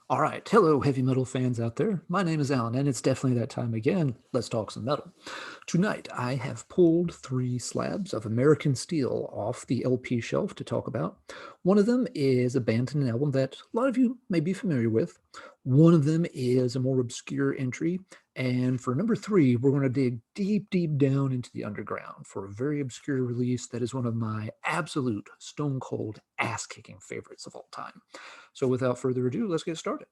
All right, hello, heavy metal fans out there. My name is Alan, and it's definitely that time again. Let's talk some metal. Tonight, I have pulled 3 slabs of American Steel off the LP shelf to talk about. One of them is a band and an album that a lot of you may be familiar with. One of them is a more obscure entry. And for number 3, we're going to dig deep, deep down into the underground for a very obscure release that is one of my absolute stone cold ass kicking favorites of all time. So without further ado, let's get started.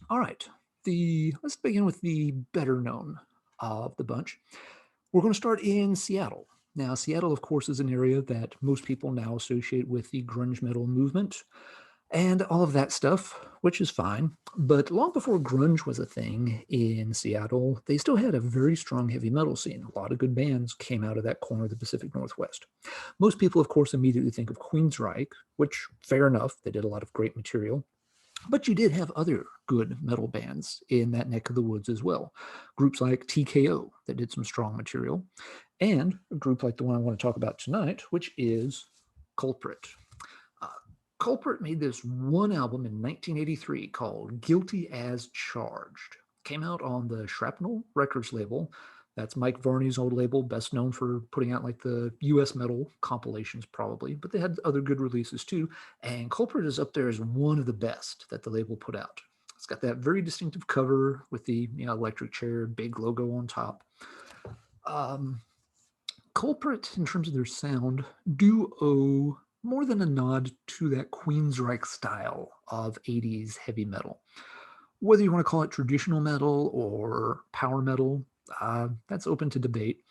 All right, let's begin with the better known of the bunch. We're going to start in Seattle. Now, Seattle, of course, is an area that most people now associate with the grunge metal movement and all of that stuff, which is fine. But long before grunge was a thing in Seattle, they still had a very strong heavy metal scene. A lot of good bands came out of that corner of the Pacific Northwest. Most people, of course, immediately think of Queensryche, which, fair enough, they did a lot of great material. But you did have other good metal bands in that neck of the woods as well. Groups like TKO that did some strong material, and a group like the one I want to talk about tonight, which is Culprit. Uh, Culprit made this one album in 1983 called Guilty as Charged. Came out on the Shrapnel Records label. That's Mike Varney's old label, best known for putting out like the US metal compilations, probably. But they had other good releases too. And Culprit is up there as one of the best that the label put out. It's got that very distinctive cover with the electric chair, big logo on top. Um, Culprit, in terms of their sound, do owe more than a nod to that Queensryche style of 80s heavy metal. Whether you want to call it traditional metal or power metal, that's open to debate,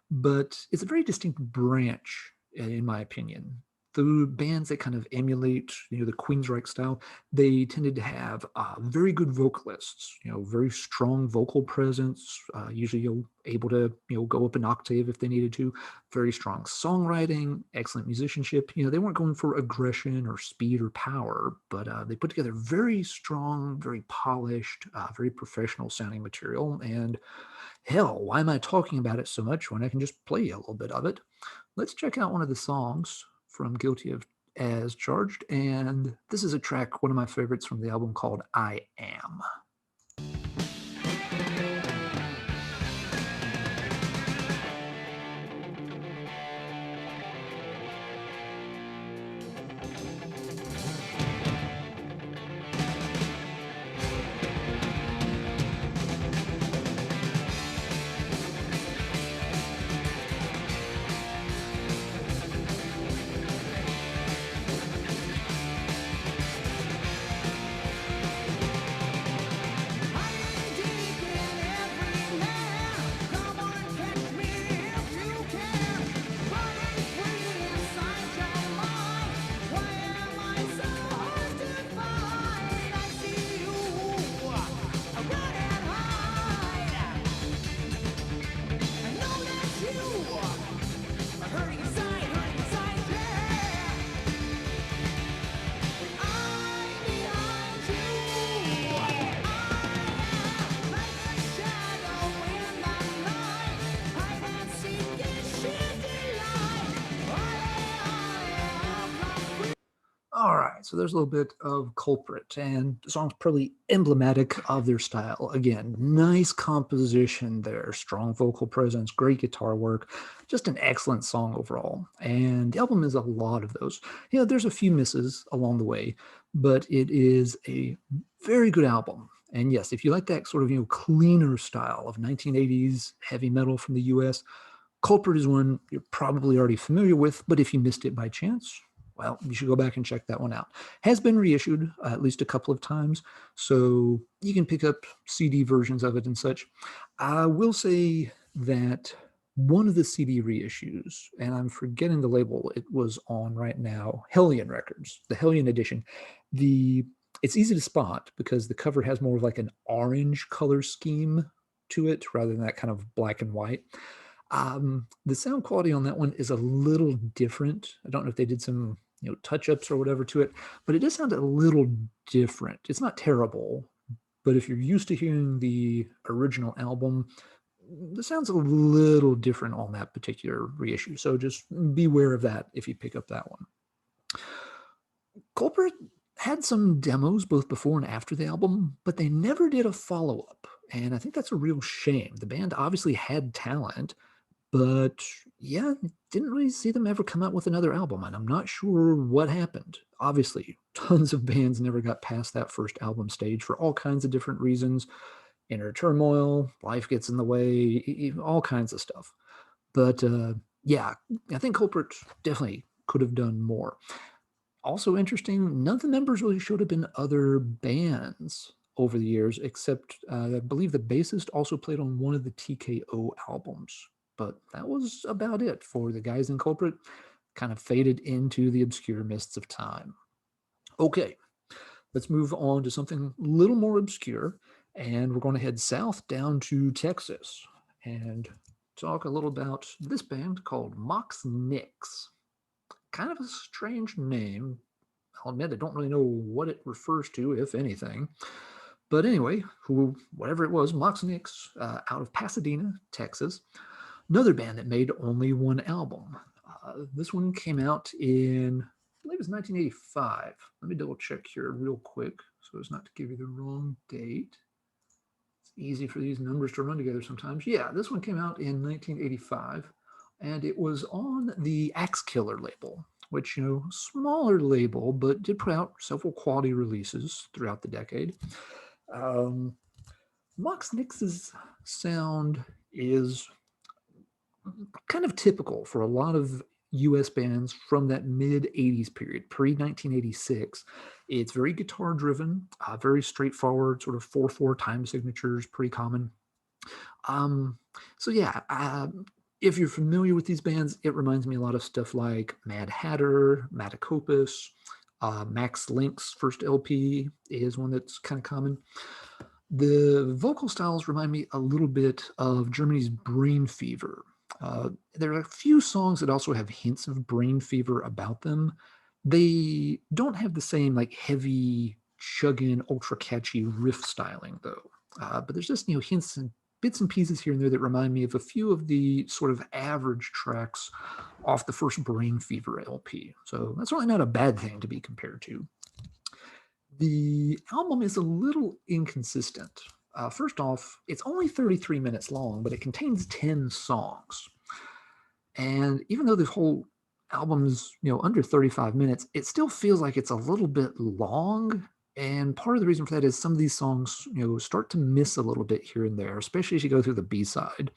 but it's a very distinct branch, in my opinion. The bands that kind of emulate, the Queensryche style, they tended to have very good vocalists, very strong vocal presence. Usually, you're able to, go up an octave if they needed to. Very strong songwriting, excellent musicianship. They weren't going for aggression or speed or power, but they put together very strong, very polished, very professional sounding material. And hell, why am I talking about it so much when I can just play you a little bit of it? Let's check out one of the songs from Guilty of as Charged, and this is a track, one of my favorites from the album called I Am. All right, so there's a little bit of Culprit, and the song's pretty emblematic of their style. Again, nice composition there, strong vocal presence, great guitar work, just an excellent song overall. And the album is a lot of those. There's a few misses along the way, but it is a very good album. And yes, if you like that sort of cleaner style of 1980s heavy metal from the US, Culprit is one you're probably already familiar with, but if you missed it by chance, well, you should go back and check that one out. Has been reissued at least a couple of times, so you can pick up CD versions of it and such. I will say that one of the CD reissues, and I'm forgetting the label it was on right now, Hellion Records, the Hellion edition. It's easy to spot because the cover has more of like an orange color scheme to it rather than that kind of black and white. The sound quality on that one is a little different. I don't know if they did some touch-ups or whatever to it, but it does sound a little different. It's not terrible, but if you're used to hearing the original album, the sound's a little different on that particular reissue. So just beware of that if you pick up that one. Culprit had some demos both before and after the album, but they never did a follow-up, and I think that's a real shame. The band obviously had talent, but yeah, didn't really see them ever come out with another album, and I'm not sure what happened. Obviously, tons of bands never got past that first album stage for all kinds of different reasons. Inner turmoil, life gets in the way, all kinds of stuff. But yeah, I think Culprit definitely could have done more. Also interesting, none of the members really showed up in other bands over the years, except I believe the bassist also played on one of the TKO albums. But that was about it for the guys in Culprit. Kind of faded into the obscure mists of time. Okay, let's move on to something a little more obscure, and we're going to head south down to Texas and talk a little about this band called Mox Nix. Kind of a strange name. I'll admit I don't really know what it refers to, if anything. But anyway, whatever it was, Mox Nix, out of Pasadena, Texas. Another band that made only one album. This one came out in, I believe it was 1985. Let me double check here real quick so as not to give you the wrong date. It's easy for these numbers to run together sometimes. Yeah, this one came out in 1985, and it was on the Axe Killer label, which, smaller label, but did put out several quality releases throughout the decade. Mox Nix's sound is kind of typical for a lot of US bands from that mid 80s period, pre 1986. It's very guitar driven, very straightforward, sort of 4/4 time signatures, pretty common. Um, so, yeah, if you're familiar with these bands, it reminds me a lot of stuff like Mad Hatter, Matacopus, Max Link's first LP is one that's kind of common. The vocal styles remind me a little bit of Germany's Brain Fever. There are a few songs that also have hints of Brain Fever about them. They don't have the same like heavy, chugging, ultra catchy riff styling though. But there's just hints and bits and pieces here and there that remind me of a few of the sort of average tracks off the first Brain Fever LP. So that's really not a bad thing to be compared to. The album is a little inconsistent. First off, it's only 33 minutes long, but it contains 10 songs. And even though the whole album is, under 35 minutes, it still feels like it's a little bit long. And part of the reason for that is some of these songs, start to miss a little bit here and there, especially as you go through the B-side.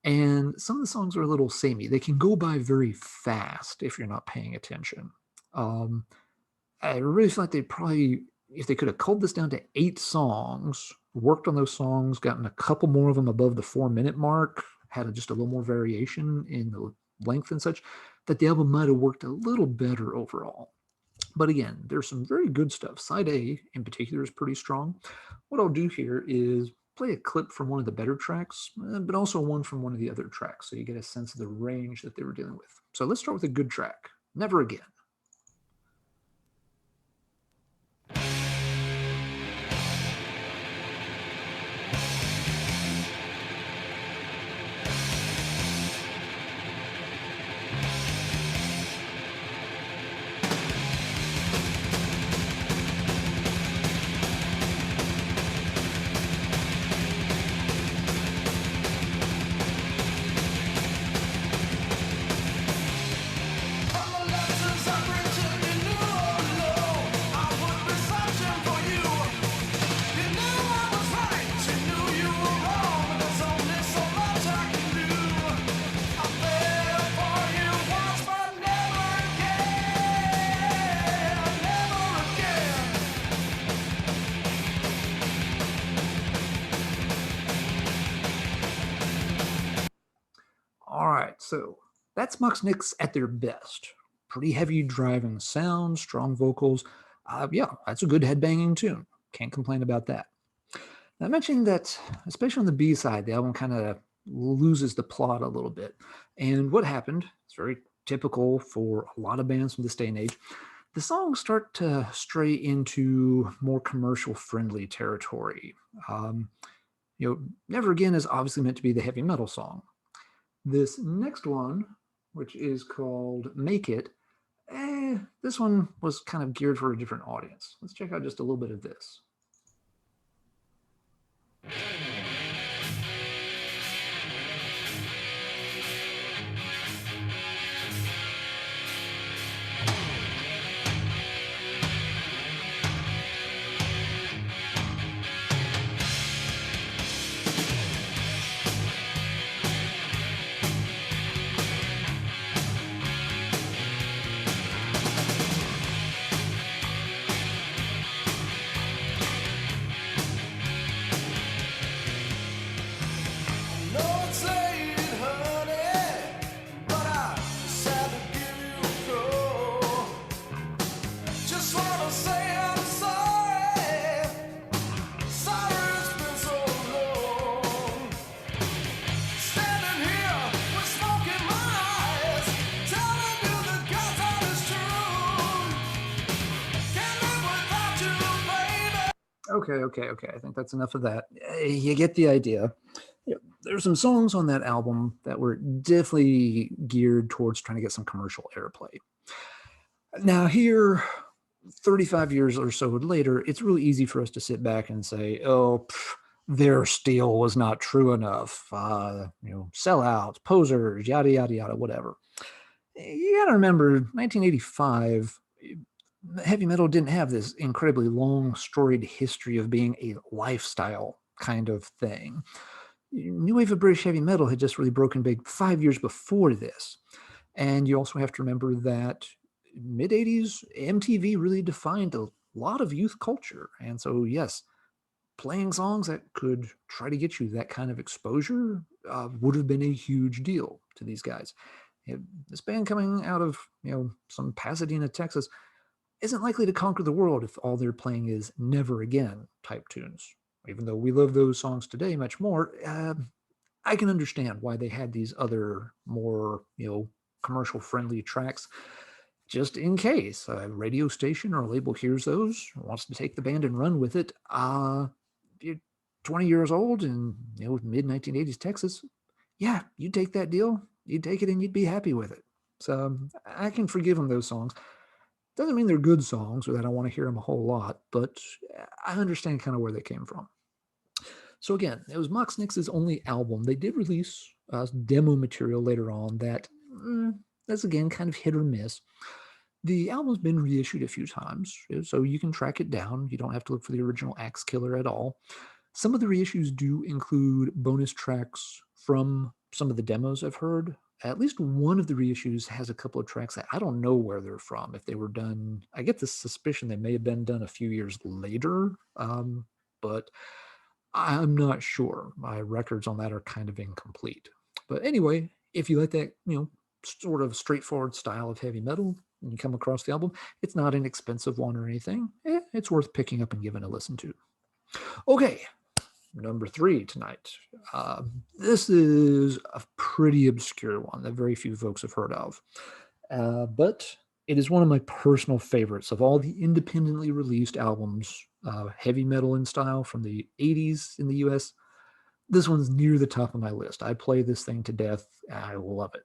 And some of the songs are a little samey. They can go by very fast if you're not paying attention. I really feel like they probably, if they could have culled this down to 8 songs, worked on those songs, gotten a couple more of them above the 4-minute mark, had just a little more variation in the length and such, that the album might have worked a little better overall. But again, there's some very good stuff. Side A in particular is pretty strong. What I'll do here is play a clip from one of the better tracks, but also one from one of the other tracks, so you get a sense of the range that they were dealing with. So let's start with a good track, Never Again. All right, so that's Mox Nix at their best. Pretty heavy driving sound, strong vocals. Yeah, that's a good headbanging tune. Can't complain about that. Now, I mentioned that, especially on the B side, the album kind of loses the plot a little bit. And what happened, it's very typical for a lot of bands from this day and age, the songs start to stray into more commercial friendly territory. Never Again is obviously meant to be the heavy metal song. This next one, which is called Make It, This one was kind of geared for a different audience. Let's check out just a little bit of this. Okay. I think that's enough of that. You get the idea. There's some songs on that album that were definitely geared towards trying to get some commercial airplay. Now, here, 35 years or so later, it's really easy for us to sit back and say, oh, their steel was not true enough. Sellouts, posers, yada, yada, yada, whatever. You got to remember, 1985, heavy metal didn't have this incredibly long, storied history of being a lifestyle kind of thing. New wave of British heavy metal had just really broken big 5 years before this. And you also have to remember that mid 80s, MTV really defined a lot of youth culture. And so, yes, playing songs that could try to get you that kind of exposure would have been a huge deal to these guys. This band coming out of some Pasadena, Texas, isn't likely to conquer the world if all they're playing is Never Again type tunes. Even though we love those songs today much more, I can understand why they had these other more commercial friendly tracks, just in case a radio station or a label hears those, wants to take the band and run with it. You're 20 years old in mid 1980s Texas, yeah, you'd take that deal, you'd take it, and you'd be happy with it. So I can forgive them those songs. Doesn't mean they're good songs or that I want to hear them a whole lot, but I understand kind of where they came from. So again, it was Mox Nix's only album. They did release demo material later on that's again kind of hit or miss. The album's been reissued a few times, so you can track it down. You don't have to look for the original Axe Killer at all. Some of the reissues do include bonus tracks from some of the demos I've heard. At least one of the reissues has a couple of tracks that I don't know where they're from. If they were done, I get the suspicion they may have been done a few years later, but I'm not sure. My records on that are kind of incomplete. But anyway, if you like that, sort of straightforward style of heavy metal, and you come across the album, it's not an expensive one or anything. It's worth picking up and giving a listen to. Okay, number 3 tonight. This is a pretty obscure one that very few folks have heard of. But it is one of my personal favorites of all the independently released albums, heavy metal in style from the 80s in the US. This one's near the top of my list. I play this thing to death. I love it.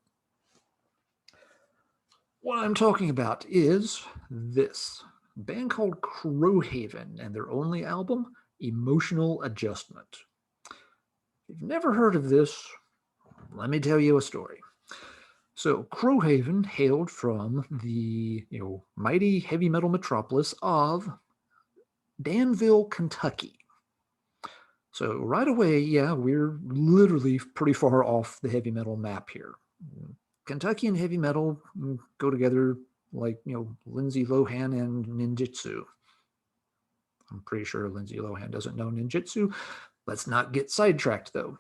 What I'm talking about is this band called Crowhaven and their only album, Emotional Adjustment. If you've never heard of this, let me tell you a story. So Crowhaven hailed from the mighty heavy metal metropolis of Danville, Kentucky. So right away, yeah, we're literally pretty far off the heavy metal map here. Kentucky and heavy metal go together like Lindsay Lohan and ninjutsu. I'm pretty sure Lindsay Lohan doesn't know ninjutsu. Let's not get sidetracked though.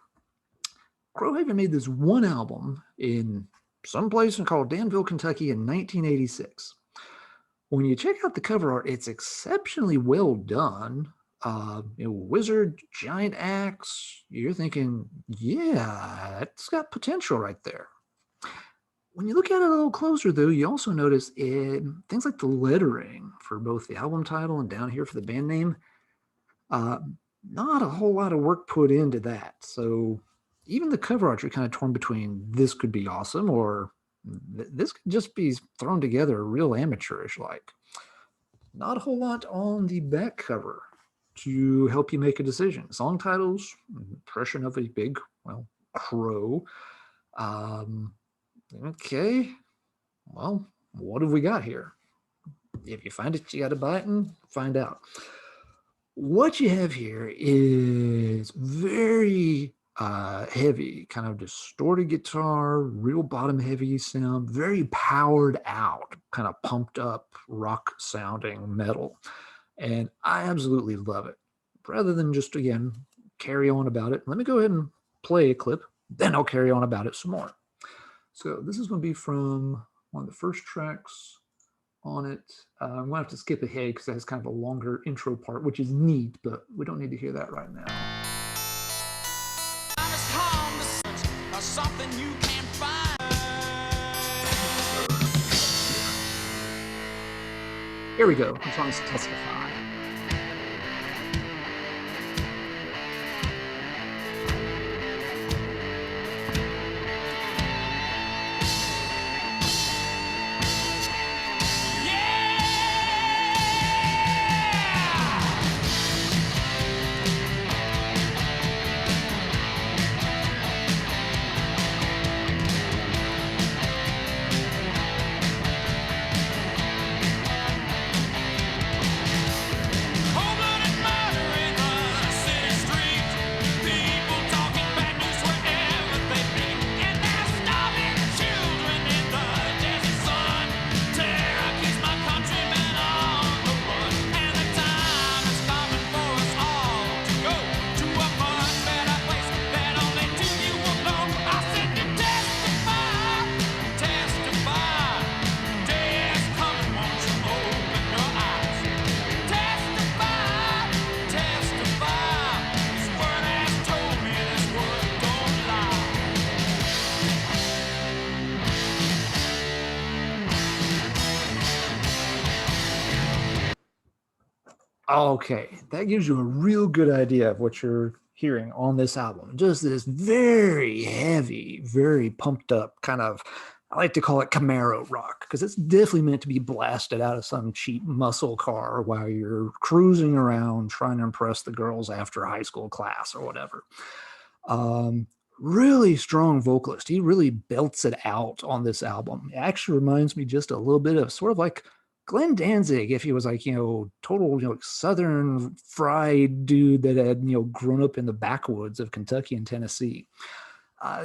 Crowhaven made this one album in some place called Danville, Kentucky in 1986. When you check out the cover art, it's exceptionally well done. Wizard, giant axe. You're thinking, yeah, it's got potential right there. When you look at it a little closer, though, you also notice things like the lettering for both the album title and down here for the band name. Not a whole lot of work put into that. So even the cover art, you're kind of torn between this could be awesome or This could just be thrown together real amateurish like. Not a whole lot on the back cover to help you make a decision. Song titles, impression of a big, well, crow. Um, okay, well, what have we got here? If you find it, you got to buy it and find out. What you have here is very heavy, kind of distorted guitar, real bottom heavy sound, very powered out, kind of pumped up rock sounding metal. And I absolutely love it. Rather than just, again, carry on about it, let me go ahead and play a clip, then I'll carry on about it some more. So this is going to be from one of the first tracks on it. I'm going to have to skip ahead because it has kind of a longer intro part, which is neat, but we don't need to hear that right now. Something you can find. Here we go. This one's Testify. Okay, that gives you a real good idea of what you're hearing on this album. Just this very heavy, very pumped up kind of, I like to call it Camaro rock, because it's definitely meant to be blasted out of some cheap muscle car while you're cruising around trying to impress the girls after high school class or whatever. Really strong vocalist. He really belts it out on this album. It actually reminds me just a little bit of sort of like Glenn Danzig, if he was like, total, Southern fried dude that had, grown up in the backwoods of Kentucky and Tennessee.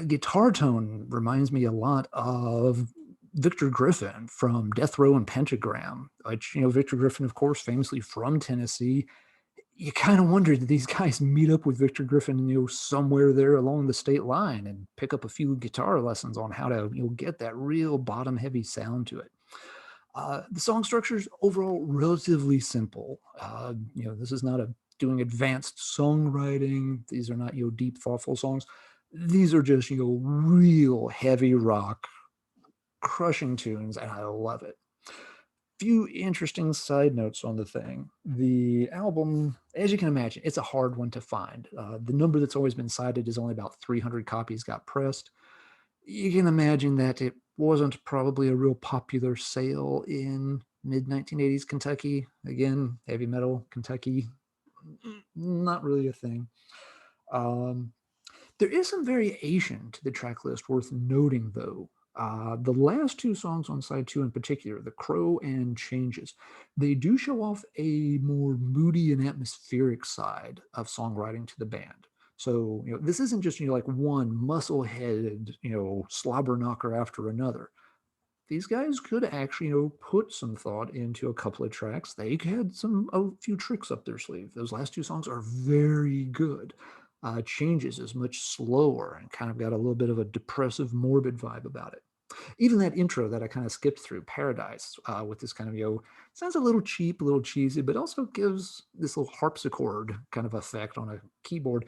Guitar tone reminds me a lot of Victor Griffin from Death Row and Pentagram, which, Victor Griffin, of course, famously from Tennessee. You kind of wonder, did these guys meet up with Victor Griffin, somewhere there along the state line and pick up a few guitar lessons on how to, get that real bottom heavy sound to it. The song structure is overall relatively simple. This is not doing advanced songwriting. These are not, deep, thoughtful songs. These are just, real heavy rock, crushing tunes, and I love it. Few interesting side notes on the thing. The album, as you can imagine, it's a hard one to find. The number that's always been cited is only about 300 copies got pressed. You can imagine that it wasn't probably a real popular sale in mid-1980s Kentucky. Again, heavy metal, Kentucky, not really a thing. There is some variation to the track list worth noting, though. The last two songs on side 2 in particular, The Crow and Changes, they do show off a more moody and atmospheric side of songwriting to the band. So, this isn't just, like one muscle-headed, slobber knocker after another. These guys could actually, put some thought into a couple of tracks. They had a few tricks up their sleeve. Those last two songs are very good. Changes is much slower and kind of got a little bit of a depressive, morbid vibe about it. Even that intro that I kind of skipped through, Paradise, with this kind of, sounds a little cheap, a little cheesy, but also gives this little harpsichord kind of effect on a keyboard.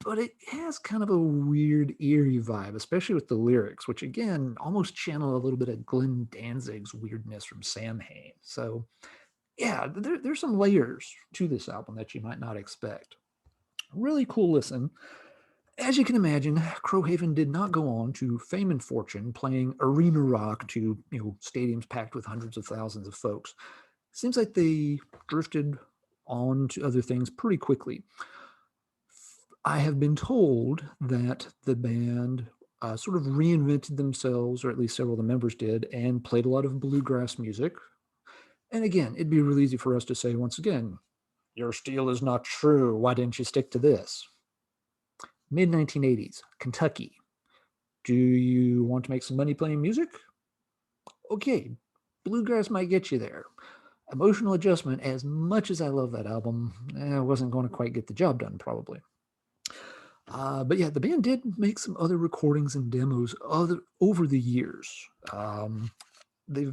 But it has kind of a weird, eerie vibe, especially with the lyrics, which again almost channel a little bit of Glenn Danzig's weirdness from Samhain. So, yeah, there's some layers to this album that you might not expect. Really cool listen. As you can imagine, Crowhaven did not go on to fame and fortune playing arena rock to stadiums packed with hundreds of thousands of folks. Seems like they drifted on to other things pretty quickly. I have been told that the band sort of reinvented themselves, or at least several of the members did, and played a lot of bluegrass music. And again, it'd be really easy for us to say once again, your steel is not true. Why didn't you stick to this? Mid 1980s, Kentucky. Do you want to make some money playing music? Okay, bluegrass might get you there. Emotional Adjustment, as much as I love that album, wasn't going to quite get the job done, probably. But yeah, the band did make some other recordings and demos over the years. They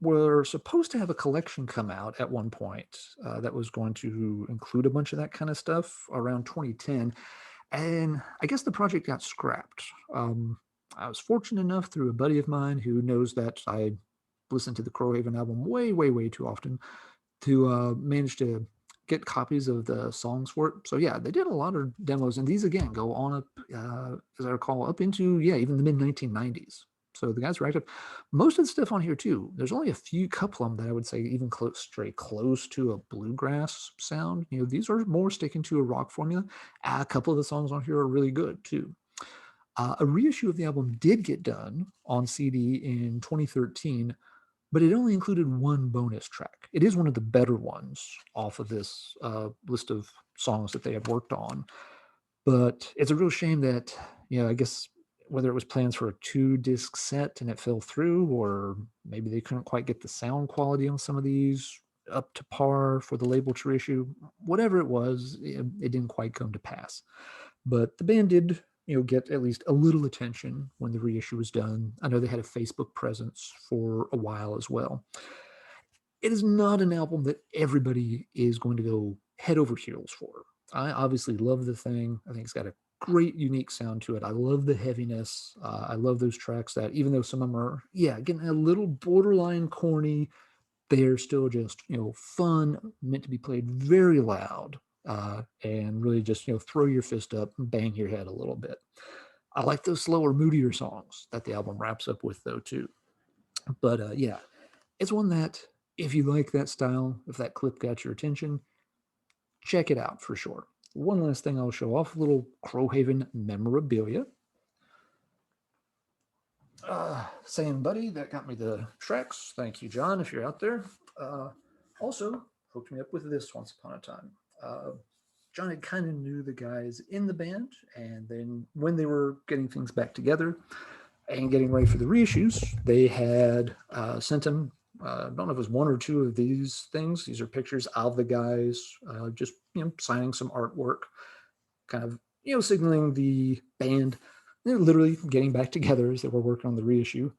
were supposed to have a collection come out at one point that was going to include a bunch of that kind of stuff around 2010. And I guess the project got scrapped. I was fortunate enough through a buddy of mine who knows that I listen to the Crowhaven album way, way, way too often to manage to get copies of the songs for it. So yeah, they did a lot of demos, and these again go on up, as I recall, up into even the mid 1990s. So the guys were active. Most of the stuff on here too. There's only a few couple of them that I would say even stray close to a bluegrass sound. These are more sticking to a rock formula. A couple of the songs on here are really good too. A reissue of the album did get done on CD in 2013, but it only included one bonus track. It is one of the better ones off of this list of songs that they have worked on. But it's a real shame that, I guess whether it was plans for a 2-disc set and it fell through, or maybe they couldn't quite get the sound quality on some of these up to par for the label to issue. Whatever it was, it didn't quite come to pass. But the band did get at least a little attention when the reissue was done. I know they had a Facebook presence for a while as well. It is not an album that everybody is going to go head over heels for. I obviously love the thing. I think it's got a great, unique sound to it. I love the heaviness. I love those tracks that, even though some of them are, getting a little borderline corny, they're still just, fun, meant to be played very loud, and really just, throw your fist up and bang your head a little bit. I like those slower, moodier songs that the album wraps up with, though, too. But it's one that, if you like that style, if that clip got your attention, check it out for sure. One last thing I'll show off, a little Crowhaven memorabilia. Same buddy that got me the tracks. Thank you, John, if you're out there. Also, hooked me up with this once upon a time. John had kind of knew the guys in the band, and then when they were getting things back together and getting ready for the reissues, they had sent him, I don't know if it was one or two of these things. These are pictures of the guys just signing some artwork, kind of signaling the band. They're literally getting back together as they were working on the reissue.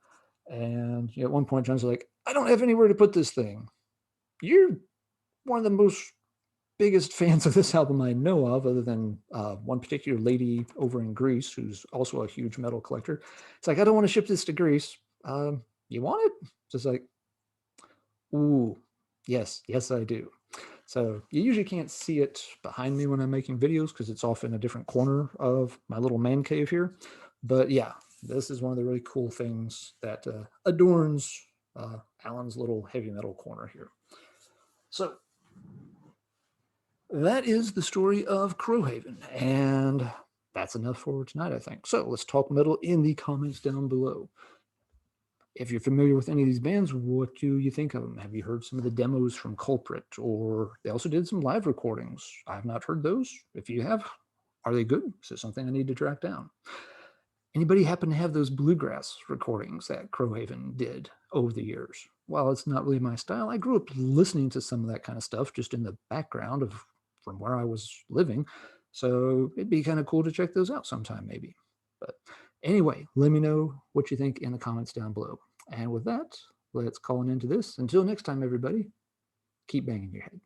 And at one point, John's like, "I don't have anywhere to put this thing." You're one of the most biggest fans of this album I know of, other than one particular lady over in Greece who's also a huge metal collector. It's like, "I don't want to ship this to Greece. You want it?" Just like, "Ooh, yes, I do." So you usually can't see it behind me when I'm making videos because it's off in a different corner of my little man cave here. But yeah, this is one of the really cool things that adorns Alan's little heavy metal corner here. So that is the story of Crowhaven, and that's enough for tonight, I think. So let's talk metal in the comments down below. If you're familiar with any of these bands, what do you think of them? Have you heard some of the demos from Culprit? Or they also did some live recordings. I have not heard those. If you have, are they good? Is it something I need to track down? Anybody happen to have those bluegrass recordings that Crowhaven did over the years? While it's not really my style, I grew up listening to some of that kind of stuff just in the background of from where I was living. So it'd be kind of cool to check those out sometime, maybe. But anyway, let me know what you think in the comments down below. And with that, let's call an end to this. Until next time, everybody, keep banging your head.